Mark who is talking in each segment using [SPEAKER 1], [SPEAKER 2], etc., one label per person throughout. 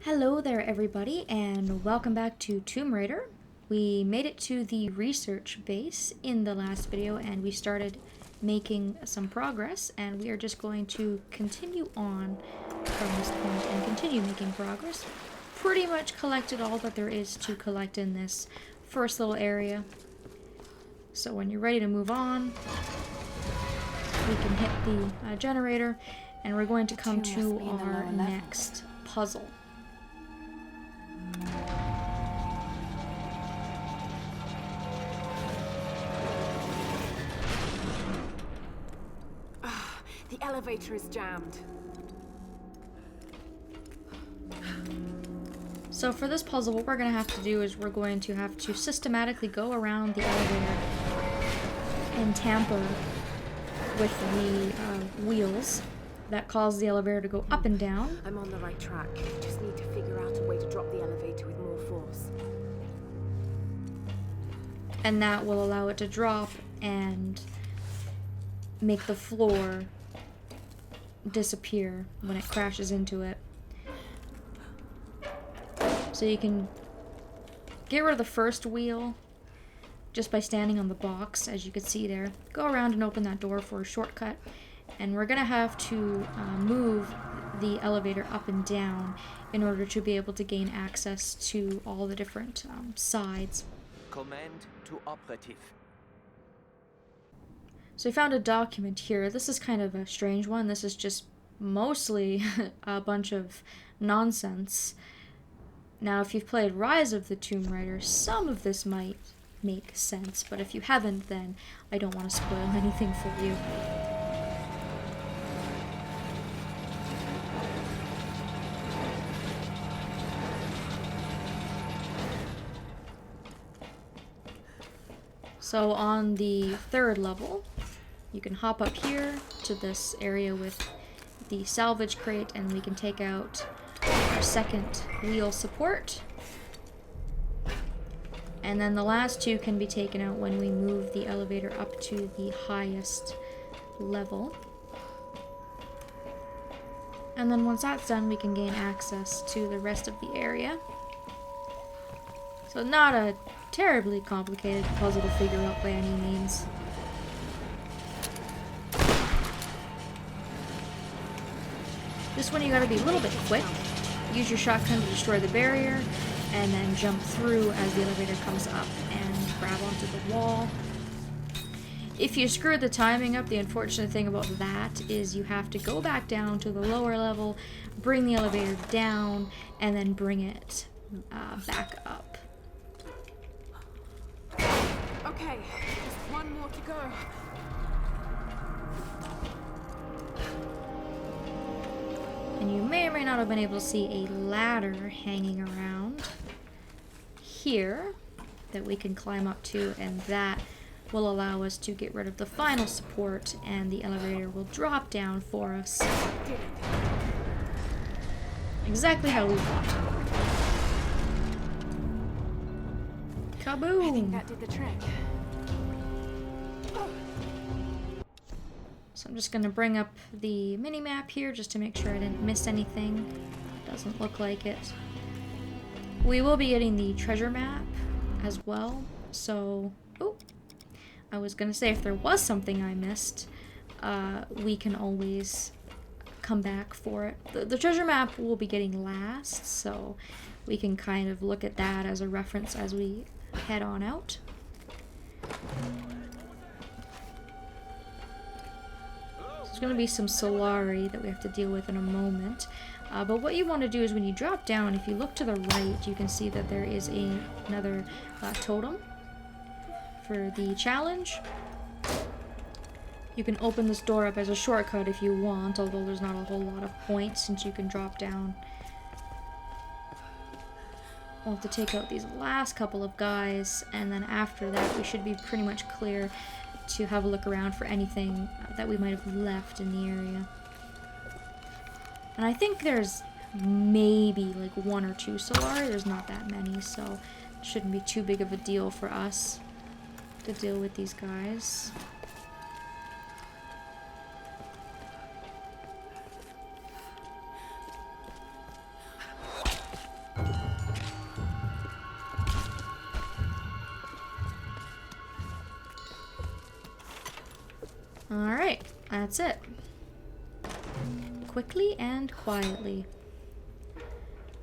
[SPEAKER 1] Hello there everybody and welcome back to Tomb Raider. We made it to the research base in the last video and we started making some progress, and we are just going to continue on from this point and continue making progress. Pretty much collected all that there is to collect in this first little area. So when you're ready to move on, we can hit the generator and we're going to come to our next puzzle.
[SPEAKER 2] The elevator is jammed.
[SPEAKER 1] So for this puzzle, what we're going to have to do is we're going to have to systematically go around the elevator and tamper with the wheels that cause the elevator to go up and down.
[SPEAKER 2] I'm on the right track. Just need to figure out a way to drop the elevator with more force.
[SPEAKER 1] And that will allow it to drop and make the floor disappear when it crashes into it. So you can get rid of the first wheel just by standing on the box, as you can see there. Go around and open that door for a shortcut, and we're gonna have to move the elevator up and down in order to be able to gain access to all the different sides.
[SPEAKER 3] Command to operative.
[SPEAKER 1] So I found a document here. This is kind of a strange one. This is just mostly a bunch of nonsense. Now, if you've played Rise of the Tomb Raider, some of this might make sense, but if you haven't, then I don't want to spoil anything for you. So on the third level, you can hop up here to this area with the salvage crate, and we can take out our second wheel support. And then the last two can be taken out when we move the elevator up to the highest level. And then once that's done, we can gain access to the rest of the area. So not a terribly complicated puzzle to figure out by any means. This one you gotta be a little bit quick. Use your shotgun to destroy the barrier, and then jump through as the elevator comes up and grab onto the wall. If you screw the timing up, the unfortunate thing about that is you have to go back down to the lower level, bring the elevator down, and then bring it back up.
[SPEAKER 2] Okay, just one more to go.
[SPEAKER 1] And you may or may not have been able to see a ladder hanging around here that we can climb up to, and that will allow us to get rid of the final support, and the elevator will drop down for us. Exactly how we want. Kaboom!
[SPEAKER 2] I think that did the trick.
[SPEAKER 1] So I'm just going to bring up the mini-map here just to make sure I didn't miss anything. Doesn't look like it. We will be getting the treasure map as well. So, oh, I was going to say if there was something I missed, we can always come back for it. The treasure map we'll be getting last, so we can kind of look at that as a reference as we head on out. There's going to be some Solari that we have to deal with in a moment. But what you want to do is when you drop down, if you look to the right, you can see that there is another totem for the challenge. You can open this door up as a shortcut if you want, although there's not a whole lot of points since you can drop down. We'll have to take out these last couple of guys, and then after that we should be pretty much clear to have a look around for anything that we might have left in the area. And I think there's maybe like one or two Solari. There's not that many, so it shouldn't be too big of a deal for us to deal with these guys. That's it. Quickly and quietly.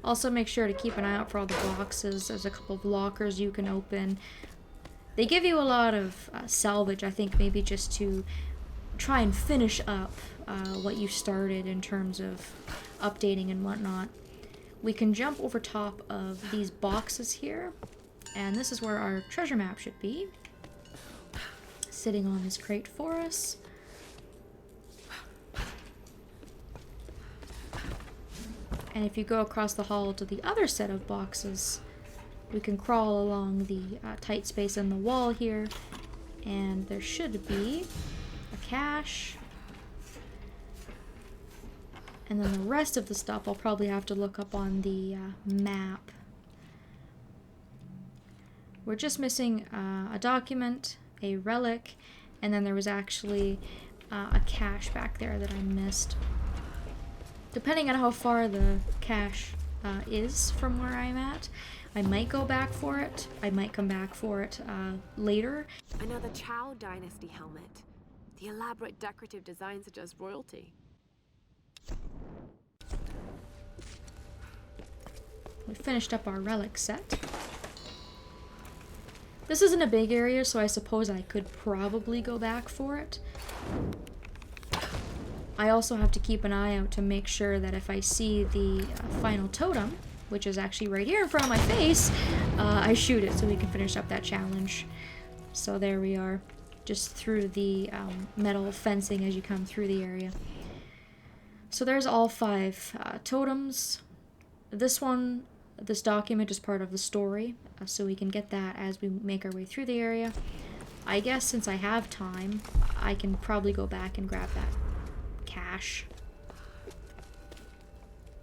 [SPEAKER 1] Also make sure to keep an eye out for all the boxes. There's a couple of lockers you can open. They give you a lot of salvage, I think, maybe just to try and finish up what you started in terms of updating and whatnot. We can jump over top of these boxes here, and this is where our treasure map should be, sitting on this crate for us. And if you go across the hall to the other set of boxes, we can crawl along the tight space in the wall here, and there should be a cache. And then the rest of the stuff I'll probably have to look up on the map. We're just missing a document, a relic, and then there was actually a cache back there that I missed. Depending on how far the cache is from where I'm at, I might go back for it. I might come back for it later.
[SPEAKER 2] Another Chow Dynasty helmet. The elaborate decorative design suggests royalty.
[SPEAKER 1] We finished up our relic set. This isn't a big area, so I suppose I could probably go back for it. I also have to keep an eye out to make sure that if I see the final totem, which is actually right here in front of my face, I shoot it so we can finish up that challenge. So there we are, just through the metal fencing as you come through the area. So there's all 5 totems. This document is part of the story, so we can get that as we make our way through the area. I guess since I have time, I can probably go back and grab that cache,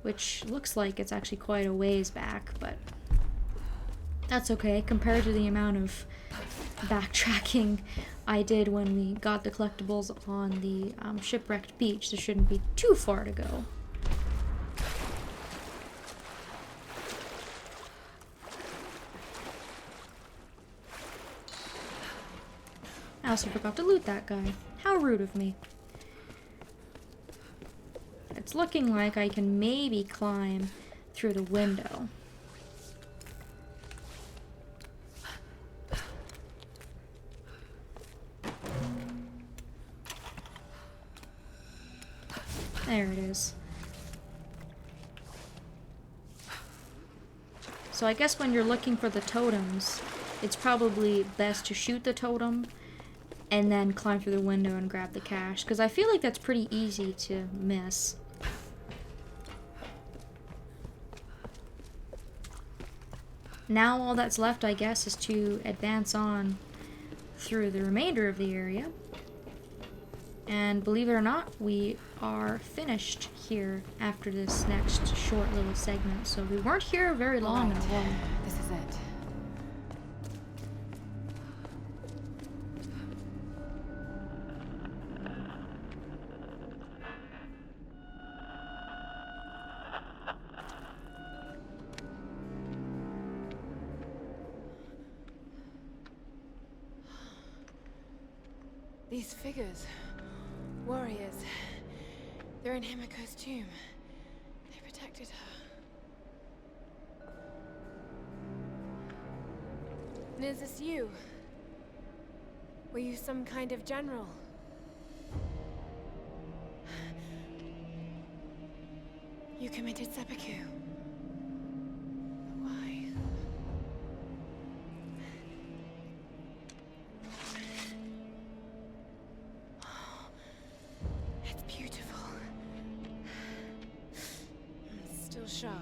[SPEAKER 1] which looks like it's actually quite a ways back, but that's okay compared to the amount of backtracking I did when we got the collectibles on the shipwrecked beach. There shouldn't be too far to go. I also forgot to loot that guy. How rude of me. It's looking like I can maybe climb through the window. There it is. So I guess when you're looking for the totems, it's probably best to shoot the totem and then climb through the window and grab the cache, because I feel like that's pretty easy to miss. Now all that's left, I guess, is to advance on through the remainder of the area. And believe it or not, we are finished here after this next short little segment. So we weren't here very long at all.
[SPEAKER 2] This is it. These figures, warriors, they're in Himiko's tomb. They protected her. And is this you? Were you some kind of general? You committed seppuku. Why? It's beautiful. It's still sharp.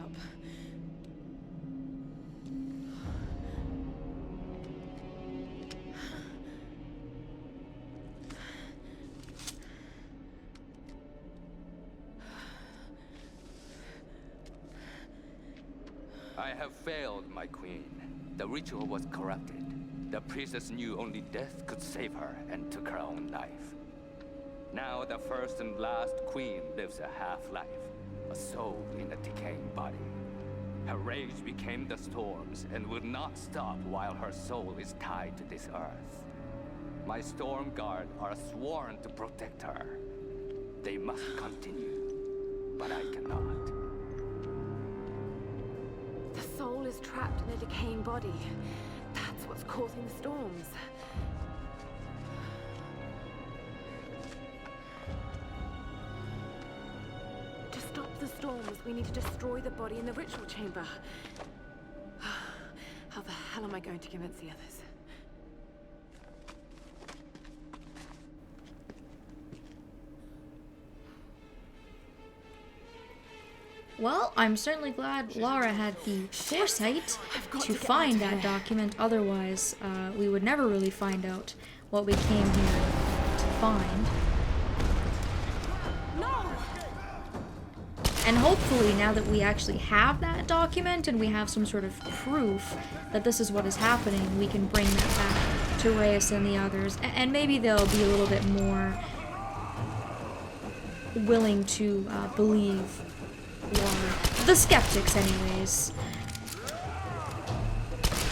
[SPEAKER 3] I have failed, my queen. The ritual was corrupted. The priestess knew only death could save her and took her own life. Now the first and last queen lives a half-life, a soul in a decaying body. Her rage became the storms and will not stop while her soul is tied to this earth. My storm guard are sworn to protect her. They must continue, but I cannot.
[SPEAKER 2] The soul is trapped in a decaying body. That's what's causing the storms. To stop the storms, we need to destroy the body in the ritual chamber. How the hell am I going to convince the others?
[SPEAKER 1] Well, I'm certainly glad Lara had the foresight to find that document. Otherwise, we would never really find out what we came here to find.
[SPEAKER 2] No!
[SPEAKER 1] And hopefully, now that we actually have that document and we have some sort of proof that this is what is happening, we can bring that back to Reyes and the others. And maybe they'll be a little bit more willing to believe Lara. The skeptics, anyways.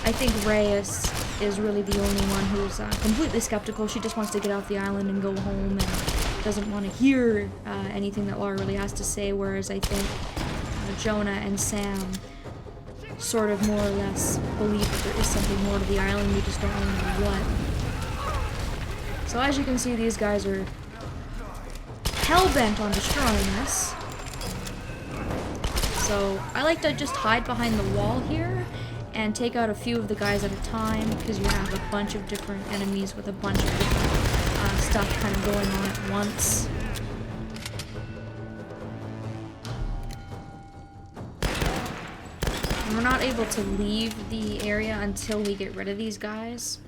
[SPEAKER 1] I think Reyes is really the only one who's completely skeptical. She just wants to get off the island and go home and doesn't want to hear anything that Lara really has to say, whereas I think Jonah and Sam sort of more or less believe that there is something more to the island, we just don't really know what. So as you can see, these guys are hell-bent on destroying us. So I like to just hide behind the wall here and take out a few of the guys at a time, because you have a bunch of different enemies with a bunch of different stuff kind of going on at once. And we're not able to leave the area until we get rid of these guys.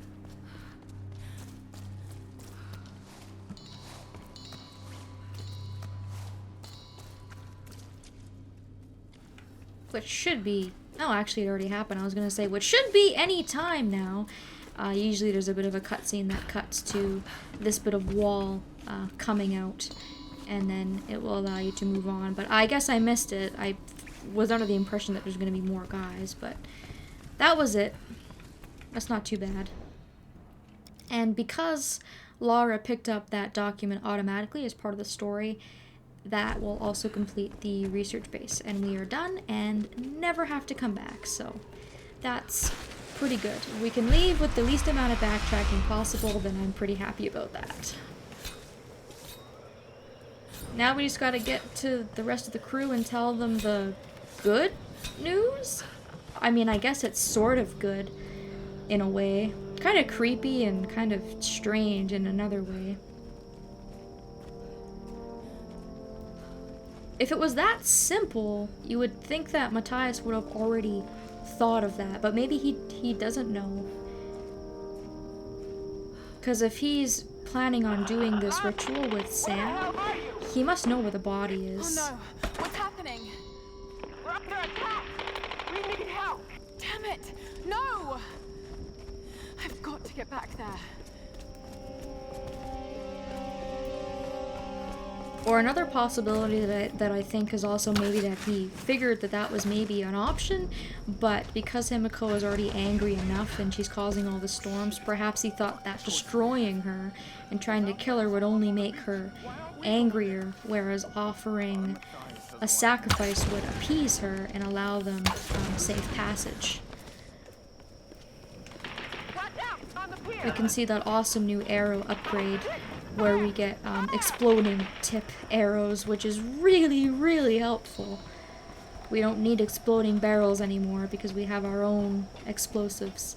[SPEAKER 1] Which should be... Oh, actually it already happened. I was going to say, which should be any time now. Usually there's a bit of a cutscene that cuts to this bit of wall coming out, and then it will allow you to move on. But I guess I missed it. I was under the impression that there's going to be more guys, but that was it. That's not too bad. And because Lara picked up that document automatically as part of the story, that will also complete the research base, and we are done and never have to come back, so that's pretty good. If we can leave with the least amount of backtracking possible, then I'm pretty happy about that. Now we just gotta get to the rest of the crew and tell them the good news? I mean, I guess it's sort of good in a way. Kind of creepy and kind of strange in another way. If it was that simple, you would think that Matthias would have already thought of that, but maybe he doesn't know. Because if he's planning on doing this ritual with Sam, he must know where the body is.
[SPEAKER 2] Oh no, what's happening?
[SPEAKER 4] We're under attack! We need help!
[SPEAKER 2] Damn it! No! I've got to get back there.
[SPEAKER 1] Or another possibility that I think is also maybe that he figured that that was maybe an option, but because Himiko is already angry enough and she's causing all the storms, perhaps he thought that destroying her and trying to kill her would only make her angrier, whereas offering a sacrifice would appease her and allow them safe passage. We can see that awesome new arrow upgrade where we get exploding tip arrows, which is really, really helpful. We don't need exploding barrels anymore because we have our own explosives.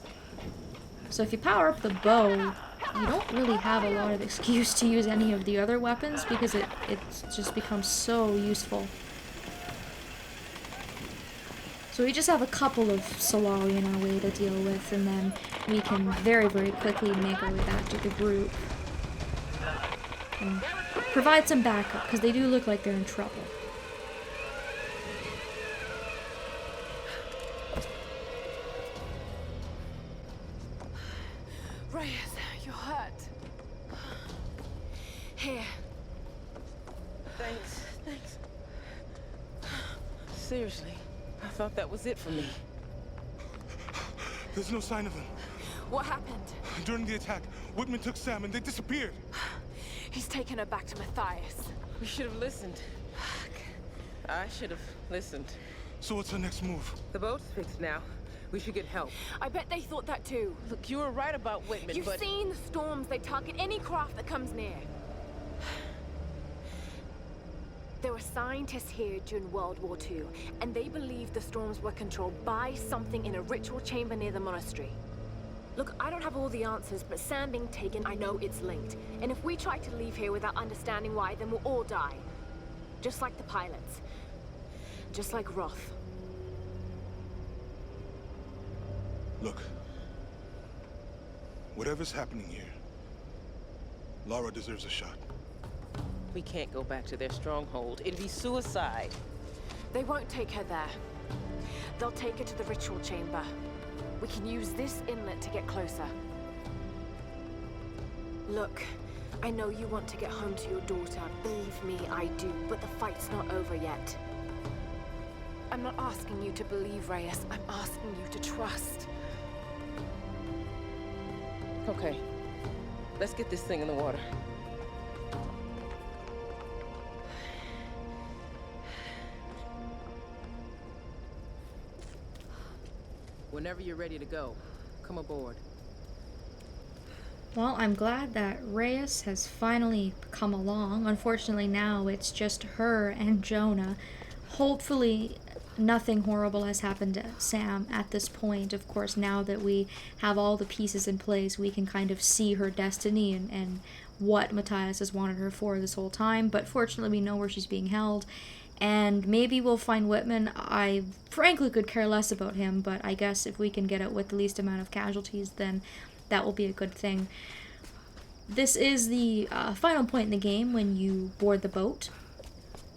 [SPEAKER 1] So if you power up the bow, you don't really have a lot of excuse to use any of the other weapons because it just becomes so useful. So we just have a couple of Solari in our way to deal with, and then we can very, very quickly make our way back to the group. And provide some backup, because they do look like they're in trouble.
[SPEAKER 2] Reyes, you're hurt. Here.
[SPEAKER 4] Thanks. Seriously, I thought that was it for me.
[SPEAKER 5] There's no sign of them.
[SPEAKER 2] What happened?
[SPEAKER 5] During the attack, Whitman took Sam and they disappeared.
[SPEAKER 2] He's taken her back to Matthias.
[SPEAKER 5] We should have listened. I should have listened.
[SPEAKER 6] So what's our next move?
[SPEAKER 5] The boat's fixed now. We should get help.
[SPEAKER 2] I bet they thought that too.
[SPEAKER 5] Look, you were right about Whitman,
[SPEAKER 2] You've
[SPEAKER 5] but...
[SPEAKER 2] seen the storms. They target any craft that comes near. There were scientists here during World War II, and they believed the storms were controlled by something in a ritual chamber near the monastery. Look, I don't have all the answers, but Sam being taken, I know it's linked. And if we try to leave here without understanding why, then we'll all die. Just like the pilots. Just like Roth.
[SPEAKER 6] Look. Whatever's happening here, Lara deserves a shot.
[SPEAKER 5] We can't go back to their stronghold. It'd be suicide.
[SPEAKER 2] They won't take her there. They'll take her to the ritual chamber. We can use this inlet to get closer. Look, I know you want to get home to your daughter. Believe me, I do. But the fight's not over yet. I'm not asking you to believe, Reyes. I'm asking you to trust.
[SPEAKER 5] Okay. Let's get this thing in the water. Whenever you're ready to go, come aboard.
[SPEAKER 1] Well, I'm glad that Reyes has finally come along. Unfortunately, now it's just her and Jonah. Hopefully, nothing horrible has happened to Sam at this point. Of course, now that we have all the pieces in place, we can kind of see her destiny and what Matthias has wanted her for this whole time. But fortunately, we know where she's being held. And maybe we'll find Whitman. I frankly could care less about him, but I guess if we can get out with the least amount of casualties, then that will be a good thing. This is the final point in the game when you board the boat.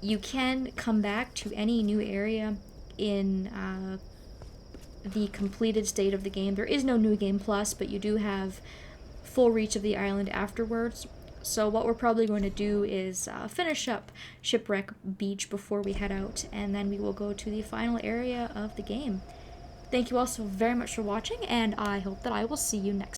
[SPEAKER 1] You can come back to any new area in the completed state of the game. There is no New Game Plus, but you do have full reach of the island afterwards. So what we're probably going to do is finish up Shipwreck Beach before we head out, and then we will go to the final area of the game. Thank you all so very much for watching, and I hope that I will see you next time.